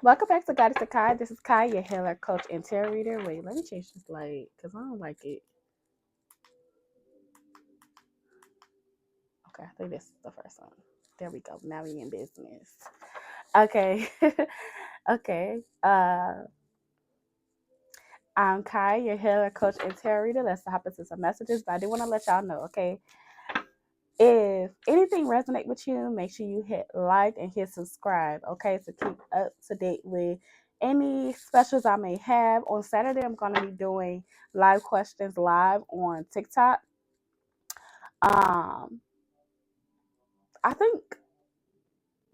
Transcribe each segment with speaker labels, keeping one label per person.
Speaker 1: Welcome back to Guidance of Khi. This is Kai, your healer, coach, and tarot reader. Wait, let me change this light because I don't like it. Okay, I think this is the first one. There we go. Now we in business. Okay. Okay. I'm Kai, your healer, coach, and tarot reader. Let's hop into some messages, but I do want to let y'all know, okay? If anything resonate with you, make sure you hit like and hit subscribe, okay, to keep up to date with any specials I may have. On Saturday, I'm going to be doing live questions live on TikTok. I think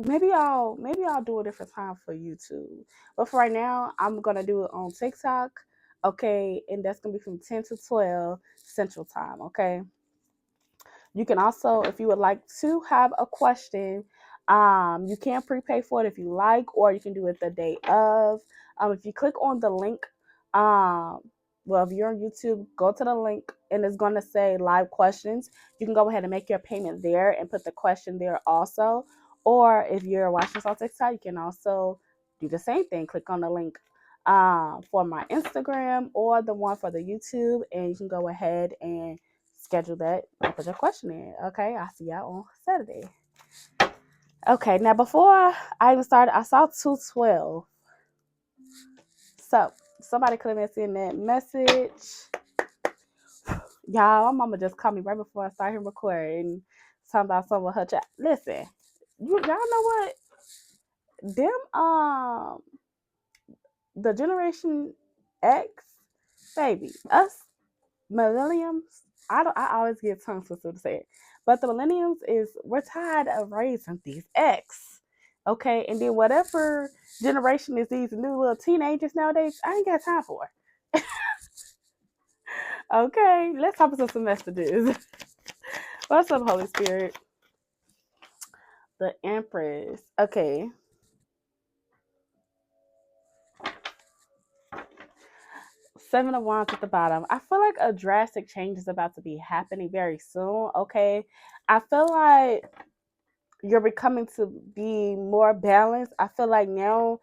Speaker 1: maybe I'll do a different time for YouTube, but for right now, I'm gonna do it on TikTok, okay, and that's gonna be from 10 to 12 Central Time, okay. You can also, if you would like to have a question, you can prepay for it if you like, or you can do it the day of. If you click on the link, well, if you're on YouTube, go to the link and it's going to say live questions. You can go ahead and make your payment there and put the question there also. Or if you're watching this on TikTok, you can also do the same thing. Click on the link for my Instagram or the one for the YouTube, and you can go ahead and schedule that and put your question in. Okay, I'll see y'all on Saturday. Okay, now before I even started, I saw 212. So somebody could have been seeing that message. Y'all, my mama just called me right before I started recording, talking about some of her child. Listen, y'all know what? Them the Generation X, baby, us millenniums. I always get tongue twisted to say it, but the millenniums is we're tired of raising these X, okay, and then whatever generation is these new little teenagers nowadays, I ain't got time for. Okay, let's hop into some messages. What's up, Holy Spirit? The Empress. Okay. Seven of Wands at the bottom. I feel like a drastic change is about to be happening very soon. Okay. I feel like you're becoming to be more balanced. I feel like in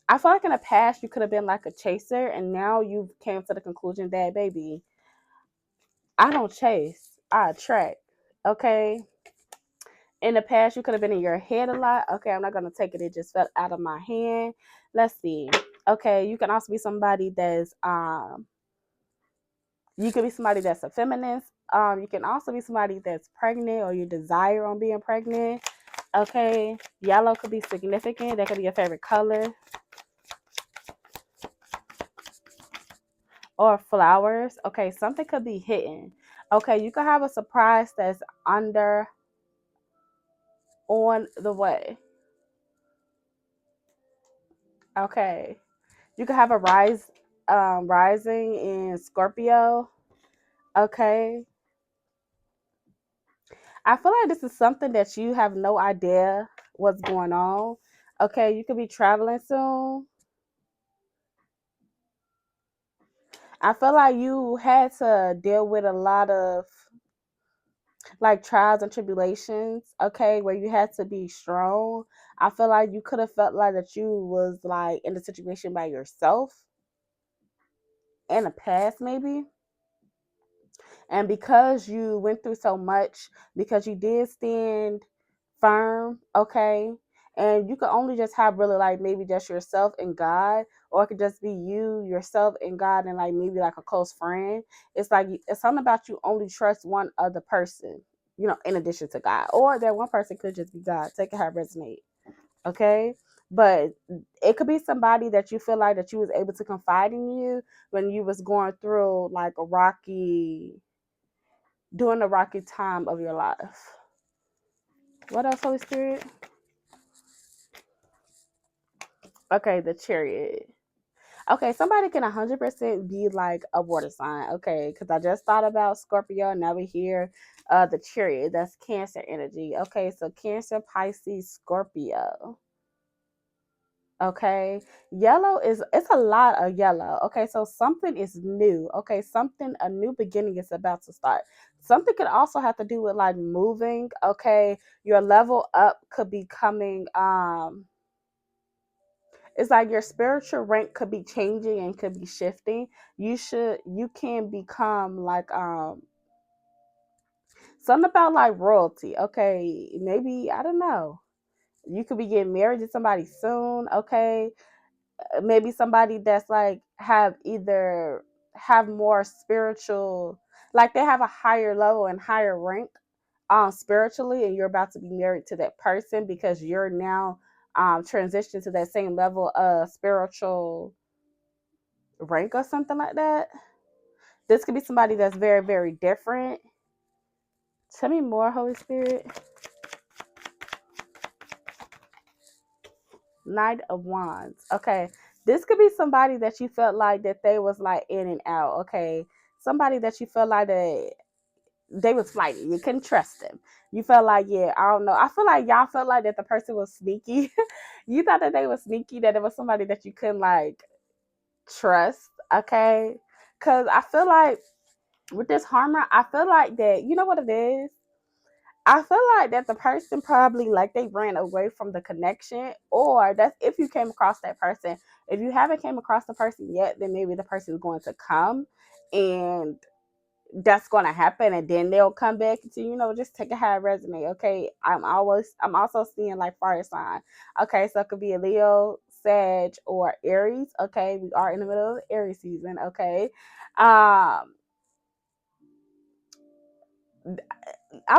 Speaker 1: the past you could have been like a chaser, and now you came to the conclusion that, baby, I don't chase, I attract. Okay. In the past, you could have been in your head a lot. Okay, I'm not gonna take it. It just fell out of my hand. Let's see. Okay, you can also be somebody that's you could be somebody that's a feminist. You can also be somebody that's pregnant or you desire on being pregnant. Okay, yellow could be significant. That could be your favorite color. Or flowers. Okay, something could be hidden. Okay, you could have a surprise that's on the way. Okay, you could have a rising in Scorpio. Okay, I feel like this is something that you have no idea what's going on. Okay, you could be traveling soon. I feel like you had to deal with a lot of like trials and tribulations, okay, where you had to be strong. I feel like you could have felt like that you was like in the situation by yourself in the past maybe. And because you went through so much, because you did stand firm, okay, and you could only just have really like maybe just yourself and God, or it could just be you, yourself, and God, and like maybe like a close friend. It's like it's something about you only trust one other person, in addition to God, or that one person could just be God. Take it how it resonate, okay. But it could be somebody that you feel like that you was able to confide in you when you was going through like during the rocky time of your life. What else, Holy Spirit? Okay, the Chariot. Okay, somebody can 100% be like a water sign. Okay, because I just thought about Scorpio. Now we hear the Chariot. That's Cancer energy. Okay, so Cancer, Pisces, Scorpio. Okay, yellow it's a lot of yellow. Okay, so something is new. Okay, a new beginning is about to start. Something could also have to do with like moving. Okay, your level up could be coming. It's like your spiritual rank could be changing and could be shifting. You can become like something about like royalty. Okay, maybe I don't know. You could be getting married to somebody soon. Okay, maybe somebody that's like have more spiritual, like they have a higher level and higher rank spiritually, and you're about to be married to that person because you're now transitioned to that same level of spiritual rank or something like that. This could be somebody that's very, very different. Tell me more, Holy Spirit. Knight of Wands. Okay. This could be somebody that you felt like that they was like in and out. Okay. Somebody that you felt like that they was flighty. You couldn't trust them. You felt like, yeah, I don't know. I feel like y'all felt like that the person was sneaky. You thought that they were sneaky, that it was somebody that you couldn't like trust. Okay. Cause I feel like with this harmony, I feel like that, you know what it is? I feel like that the person probably like they ran away from the connection, or that's if you came across that person. If you haven't came across the person yet, then maybe the person is going to come, and that's going to happen, and then they'll come back to just take a high resume. Okay, I'm also seeing like fire sign. Okay, so it could be a Leo, Sag, or Aries. Okay, we are in the middle of the Aries season. Okay, I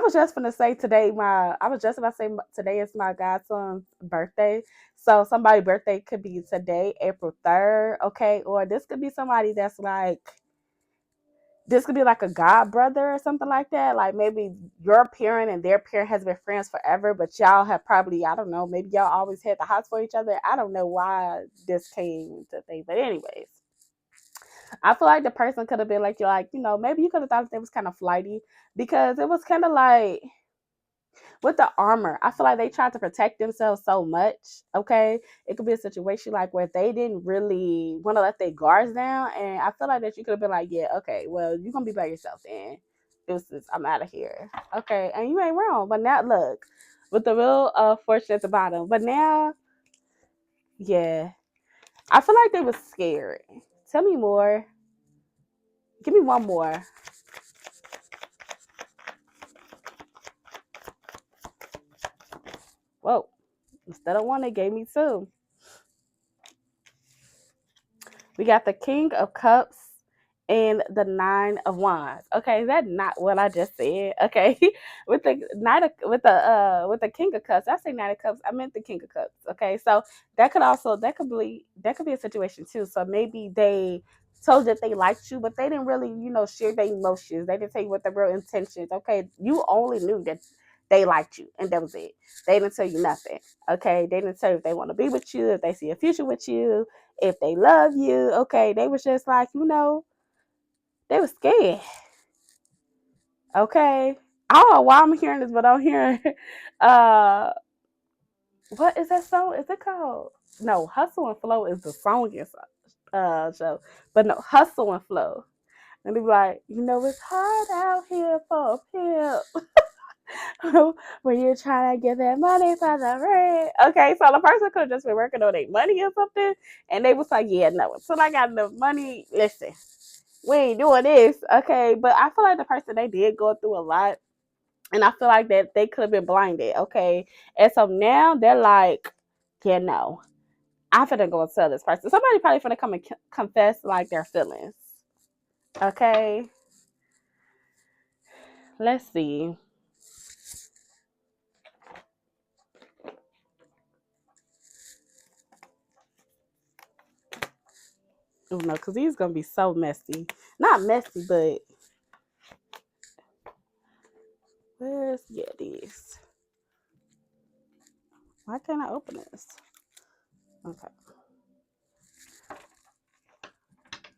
Speaker 1: was just gonna say today is my godson's birthday. So somebody's birthday could be today, April 3rd, okay? Or this could be somebody that's like this could be like a god brother or something like that. Like maybe your parent and their parent has been friends forever, but y'all have probably, I don't know, maybe y'all always had the hots for each other. I don't know why this came to thing. But anyways, I feel like the person could have been like, you're like, maybe you could have thought they was kind of flighty because it was kind of like with the armor, I feel like they tried to protect themselves so much. Okay, it could be a situation like where they didn't really want to let their guards down, and I feel like that you could have been like, yeah, okay, well, you're gonna be by yourself then. I'm out of here. Okay, and you ain't wrong. But now look, with the real fortune at the bottom. But now, yeah, I feel like they was scared. Tell me more. Give me one more. Whoa. Instead of one, they gave me two. We got the King of Cups and the Nine of Wands. Okay, is that not what I just said? Okay, with the with the King of Cups, I say Nine of Cups. I meant the King of Cups. Okay, so that could be a situation too. So maybe they told that they liked you, but they didn't really share their emotions. They didn't tell you what their real intentions. Okay, you only knew that they liked you, and that was it. They didn't tell you nothing. Okay, they didn't tell you if they want to be with you, if they see a future with you, if they love you. Okay, they was just like, they were scared. Okay. I don't know why I'm hearing this, but I'm hearing uh what is that song? Is it called? No, Hustle and Flow is the song show. But no, Hustle and Flow. And they be like, it's hard out here for a pimp. When you're trying to get that money for the rent. Okay, so the person could have just been working on their money or something. And they was like, yeah, no, until I got enough money, listen, we ain't doing this. Okay, but I feel like the person, they did go through a lot. And I feel like that they could have been blinded. Okay. And so now they're like, yeah, no, I'm finna go and tell this person. Somebody probably finna come and confess like their feelings. Okay. Let's see. Oh no, because these gonna be so messy. Not messy, but let's get these. Why can't I open this? Okay.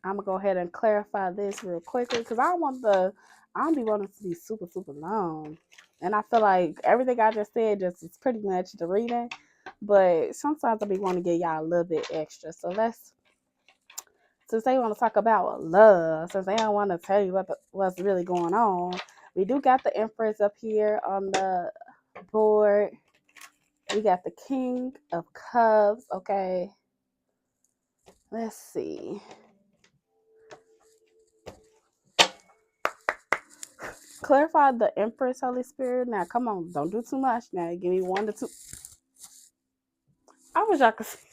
Speaker 1: I'm gonna go ahead and clarify this real quickly because I don't be wanting to be super, super long. And I feel like everything I just said just is pretty much the reading. But sometimes I be wanting to give y'all a little bit extra. So since they want to talk about love, since they don't want to tell you what's really going on, we do got the Empress up here on the board. We got the King of Cups, okay? Let's see. Clarify the Empress, Holy Spirit. Now, come on, don't do too much. Now, give me 1 to 2. I wish I could see.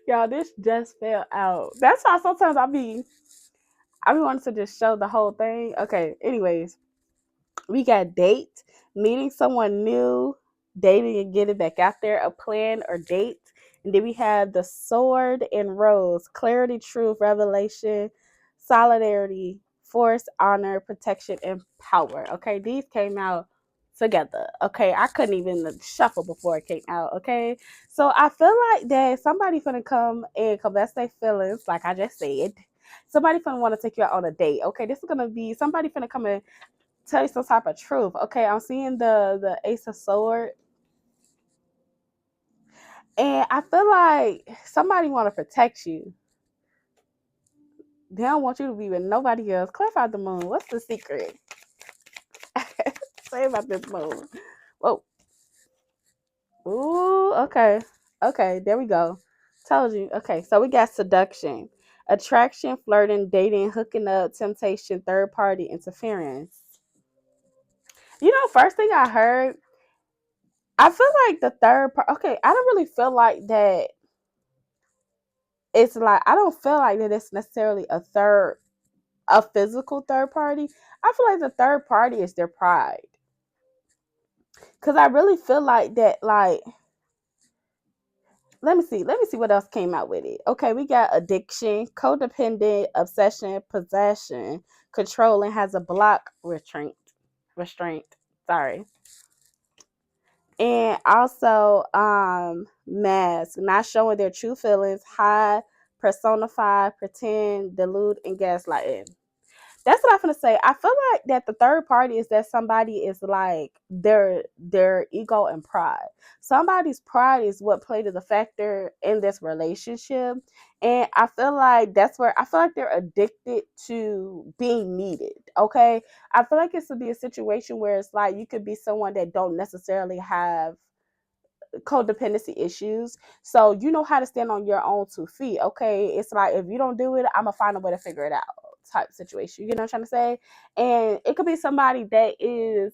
Speaker 1: Y'all, this just fell out. That's why sometimes I be wanting to just show the whole thing. Okay, anyways, we got date, meeting someone new, dating and getting back out there, a plan or date. And then we have the sword and rose, clarity, truth, revelation, solidarity, force, honor, protection, and power. Okay, these came out together. Okay, I couldn't even shuffle before it came out. Okay, so I feel like that somebody finna come and confess their feelings, like I just said. Somebody finna want to take you out on a date. Okay, this is gonna be somebody finna come and tell you some type of truth. Okay, I'm seeing the Ace of Sword, and I feel like somebody want to protect you. They don't want you to be with nobody else. Clarify the moon. What's the secret? Say about this moon. Whoa. Ooh. Okay. Okay. There we go. Told you. Okay. So we got seduction, attraction, flirting, dating, hooking up, temptation, third party interference. You know, first thing I heard, I feel like the third part. Okay, I don't really feel like that. It's like I don't feel like that it's necessarily a physical third party. I feel like the third party is their pride. Cause I really feel like that, like, let me see what else came out with it. Okay, we got addiction, codependent, obsession, possession, controlling, has a block, restraint. Sorry. And also mask, not showing their true feelings, hide, personify, pretend, delude, and gaslight. That's what I'm gonna say. I feel like that the third party is that somebody is like their ego and pride. Somebody's pride is what played as a factor in this relationship. And I feel like that's where I feel like they're addicted to being needed. Okay. I feel like it's to be a situation where it's like you could be someone that don't necessarily have codependency issues. So you know how to stand on your own 2 feet. Okay. It's like if you don't do it, I'm gonna find a way to figure it out type situation. You know what I'm trying to say? And it could be somebody that is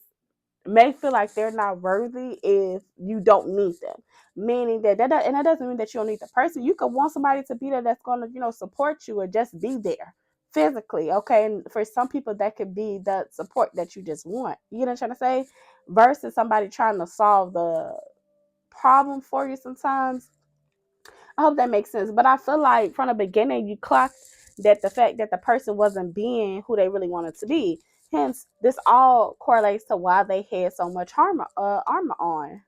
Speaker 1: may feel like they're not worthy if you don't need them. Meaning and that doesn't mean that you don't need the person. You could want somebody to be there that's gonna, support you or just be there physically. Okay. And for some people that could be the support that you just want. You know what I'm trying to say? Versus somebody trying to solve the problem for you sometimes. I hope that makes sense. But I feel like from the beginning you clocked that the fact that the person wasn't being who they really wanted to be. Hence, this all correlates to why they had so much armor on.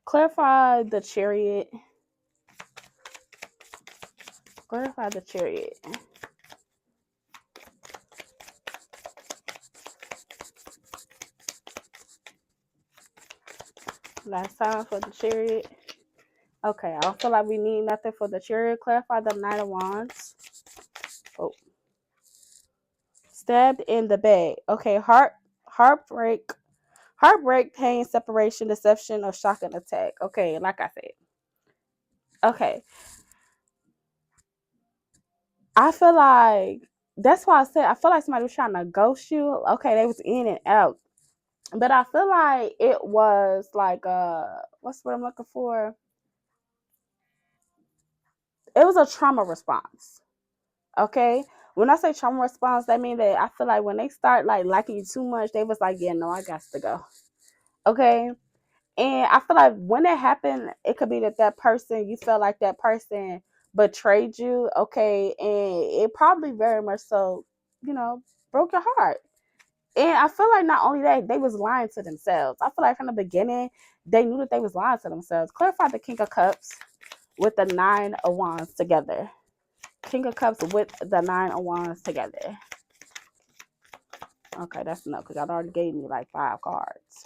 Speaker 1: Clarify the chariot. Clarify the chariot. Last time for the chariot. Okay, I don't feel like we need nothing for the chariot. Clarify the Knight of Wands. Oh. Stabbed in the back. Okay, heartbreak, pain, separation, deception, or shock and attack. Okay, like I said. Okay. I feel like that's why I said I feel like somebody was trying to ghost you. Okay, they was in and out. But I feel like it was like what's what I'm looking for? It was a trauma response. Okay. When I say trauma response, that means that I feel like when they start like liking you too much, they was like, yeah, no, I got to go. Okay. And I feel like when it happened, it could be that person, you felt like that person betrayed you. Okay. And it probably very much so, broke your heart. And I feel like not only that, they was lying to themselves. I feel like from the beginning, they knew that they was lying to themselves. Clarify the King of Cups with the Nine of Wands together. King of Cups with the Nine of Wands together. Okay, that's enough because y'all already gave me like 5 cards.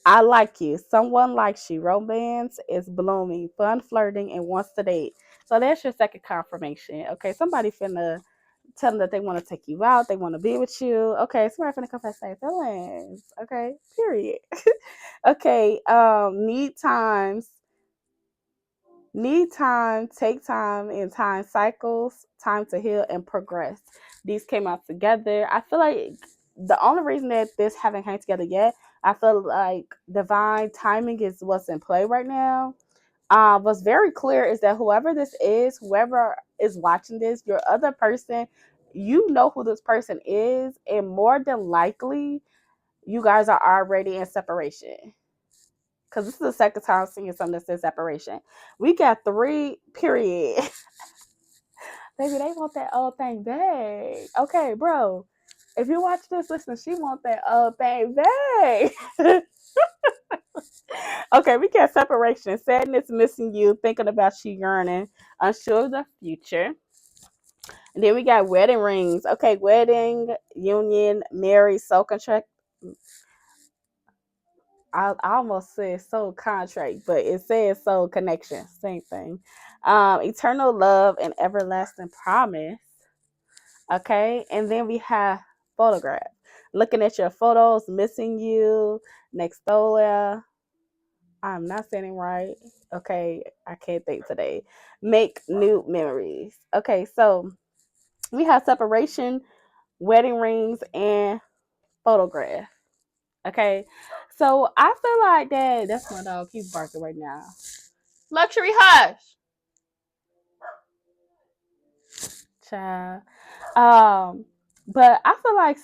Speaker 1: I like you. Someone likes you. Romance is blooming. Fun flirting and wants to date. So that's your second confirmation. Okay, somebody finna tell them that they want to take you out, they want to be with you. Okay, somebody finna confess their feelings. Okay, period. Okay, need time, take time in time cycles, time to heal and progress. These came out together. I feel like the only reason that this haven't came together yet, I feel like divine timing is what's in play right now. What's very clear is that whoever is watching this, your other person, you know who this person is, and more than likely, you guys are already in separation. Because this is the second time seeing something that says separation. We got 3, period. Baby, they want that old thing back. Okay, bro. If you watch this, listen, she want that old thing back. Okay, we got separation, sadness, missing you, thinking about you, yearning, unsure of the future. And then we got wedding rings. Okay, wedding, union, marriage, soul contract. I almost said soul contract, but it says soul connection. Same thing. Eternal love and everlasting promise. Okay, and then we have photograph. Looking at your photos, missing you, next door. I'm not saying it right. Okay, I can't think today. Make new memories. Okay, so we have separation, wedding rings, and photograph. Okay, so I feel like that's my dog. He's barking right now. Luxury hush, child. But I feel like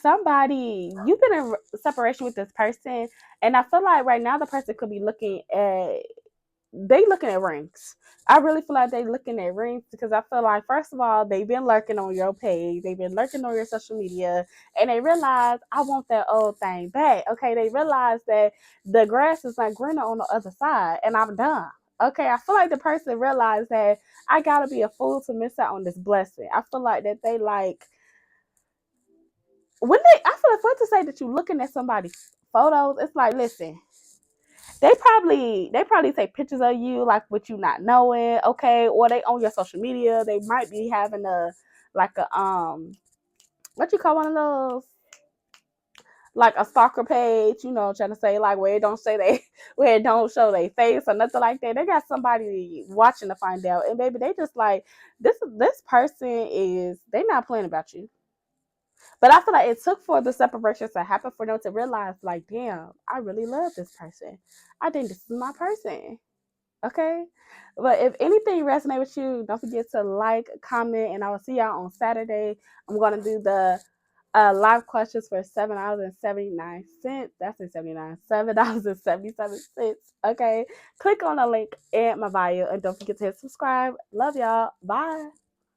Speaker 1: you've been in separation with this person, and I feel like right now the person could be looking at rings. I really feel like they looking at rings because I feel like, first of all, they've been lurking on your page, they've been lurking on your social media, and they realize I want that old thing back. Okay, they realize that the grass is not greener on the other side, and I'm done. Okay, I feel like the person realized that I gotta be a fool to miss out on this blessing. I feel like that they like I feel like for it to say that you're looking at somebody's photos, it's like, listen, they probably take pictures of you like with you not knowing, okay, or they on your social media. They might be having a what you call one of those, like a stalker page, trying to say like where it don't say they where it don't show their face or nothing like that. They got somebody watching to find out, and baby, they just like this person is they not playing about you. But I feel like it took for the separation to happen for them to realize, like, damn, I really love this person. I think this is my person. Okay. But if anything resonates with you, don't forget to like, comment, and I will see y'all on Saturday. I'm gonna do the live questions for $7.79. That's in 79. $7.77. Okay. Click on the link in my bio and don't forget to hit subscribe. Love y'all. Bye.